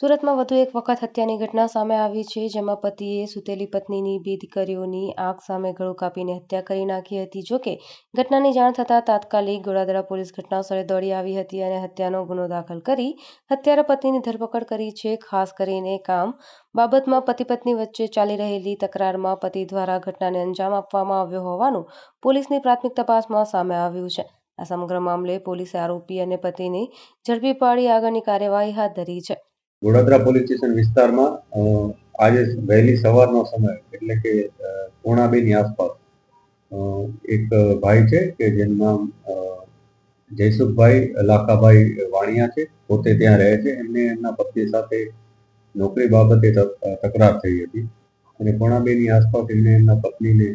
સુરતમાં વધુ એક વખત હત્યાની ઘટના સામે આવી છે, જેમાં પતિએ સૂતેલી પત્નીની 2 દીકરીઓની આંખ સામે ગળું કાપીને હત્યા કરી નાખી હતી. જોકે ઘટનાની જાણ થતાં તાત્કાલિક ગોળાદરા પોલીસ ઘટનાસ્થળે દોડી આવી હતી અને હત્યાનો ગુનો દાખલ કરી હત્યારા પત્નીની ધરપકડ કરી છે. ખાસ કરીને કામ બાબતમાં પતિ-પત્ની વચ્ચે ચાલી રહેલી તકરારમાં પતિ દ્વારા ઘટનાને અંજામ આપવામાં આવ્યો હોવાનું પોલીસની પ્રાથમિક તપાસમાં સામે આવ્યું છે. આ સમગ્ર મામલે પોલીસે આરોપી અને પતિને ઝડપી પાડી આગળની કાર્યવાહી હાથ ધરી છે. ગોળાદરા પોલીસ સ્ટેશન વિસ્તારમાં આજે વહેલી સવારનો સમય એટલે કે 1:45ની આસપાસ એક ભાઈ છે કે જેનું નામ જયસુખભાઈ લાખાભાઈ વાણિયા છે. પોતે ત્યાં રહે છે. એમને એમના પત્ની સાથે નોકરી બાબતે તકરાર થઈ હતી અને 1:45ની આસપાસ એમને એમના પત્નીને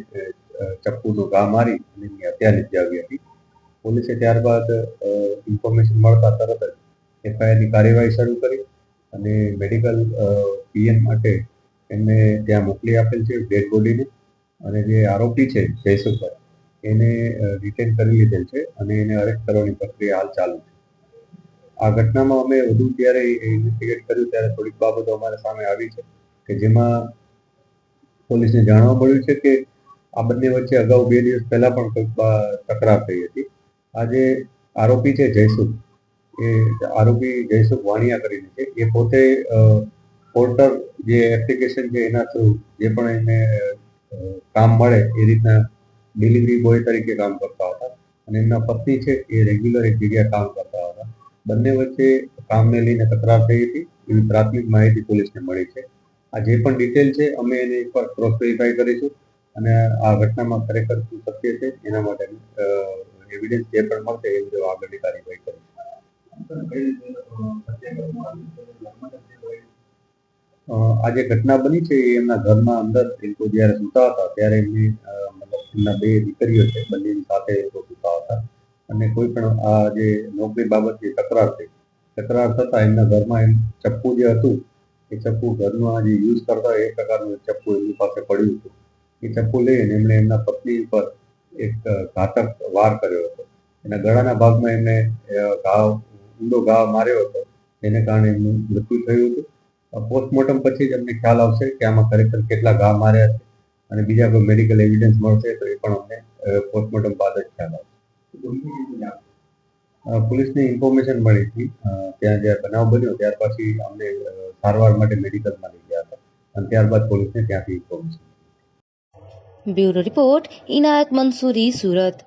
ચપ્પુનો ઘા મારી અને એમની હત્યા નિપજાવી હતી. પોલીસે ત્યારબાદ ઇન્ફોર્મેશન મળતા તરત જ એફઆઈઆરની કાર્યવાહી શરૂ કરી અને મેડિકલ પીએમ માટે એમને ત્યાં મોકલી આપેલ છે ડેડ બોડીને. અને જે આરોપી છે જયસુખભાઈ એને ડિટેન કરી લીધેલ છે અને એને અરેસ્ટ કરવાની પ્રક્રિયા હાલ ચાલુ છે. આ ઘટનામાં અમે વધુ ત્યારે ઇન્વેસ્ટિગેટ કર્યું ત્યારે થોડીક બાબતો અમારા સામે આવી છે કે જેમાં પોલીસને જાણવા મળ્યું છે કે આ બંને વચ્ચે અગાઉ 2 દિવસ પહેલા પણ કંઈક તકરાર થઈ હતી. આ જે આરોપી છે જયસુખ, એ આરોપી જયસુખ વાણિયા કરીને છે. એ પોતે પોર્ટર જે એપ્લિકેશન છે એના થ્રુ જે પણ એને કામ મળે એ રીતના ડિલિવરી બોય તરીકે કામ કરતા હતા અને એમના પત્ની છે એ રેગ્યુલર એક જગ્યાએ કામ કરતા હતા. બંને વચ્ચે કામને લઈને તકરાર થઈ હતી એવી પ્રાથમિક માહિતી પોલીસને મળી છે. આ જે પણ ડિટેલ છે અમે એને એકવાર ક્રોસ વેરીફાઈ કરીશું અને આ ઘટનામાં ખરેખર શું સત્ય છે એના માટે એવિડન્સ જે પણ મળશે એ મુજબ આગળની કાર્યવાહી કરીશું. આ જે ઘટના બની છે એ એમના ઘરમાં અંદર એ લોકો જ્યારે સૂતા હતા ત્યારે એમની એમના 2 દીકરીઓ છે બંનેની સાથે એ લોકો સૂતા હતા અને કોઈ પણ આ જે નોકરી બાબતની તકરાર થઈ. તકરાર થતાં એમના ઘરમાં એમ ચપ્પુ જે હતું એ ચપ્પુ ઘરમાં જે યુઝ કરતા હોય એ પ્રકારનું ચપ્પુ એમની પાસે પડ્યું હતું. એ ચપ્પુ લઈને એમણે એમના પત્ની પર એક ઘાતક વાર કર્યો હતો. એના ગળાના ભાગમાં એમને ઊંડો ઘા માર્યો હતો, જેને કારણે એમનું મૃત્યુ થયું હતું. પોસ્ટમોર્ટમ પછી જ અમને ખ્યાલ આવશે કે આમાં ખરેખર કેટલા ઘા માર્યા છે અને બીજા કોઈ મેડિકલ એવિડન્સ મળશે તો એ પણ અમને પોસ્ટમોર્ટમ બાદ જ ખ્યાલ આવશે. પોલીસને ઇન્ફોર્મેશન મળી હતી ત્યાં જ્યારે બનાવ બન્યો ત્યાર પછી અમને સારવાર માટે મેડિકલમાં લઈ ગયા હતા અને ત્યારબાદ પોલીસને ત્યાંથી ઇન્ફોર્મેશન. બ્યુરો રિપોર્ટ, ઇનાયત મંસૂરી, સુરત.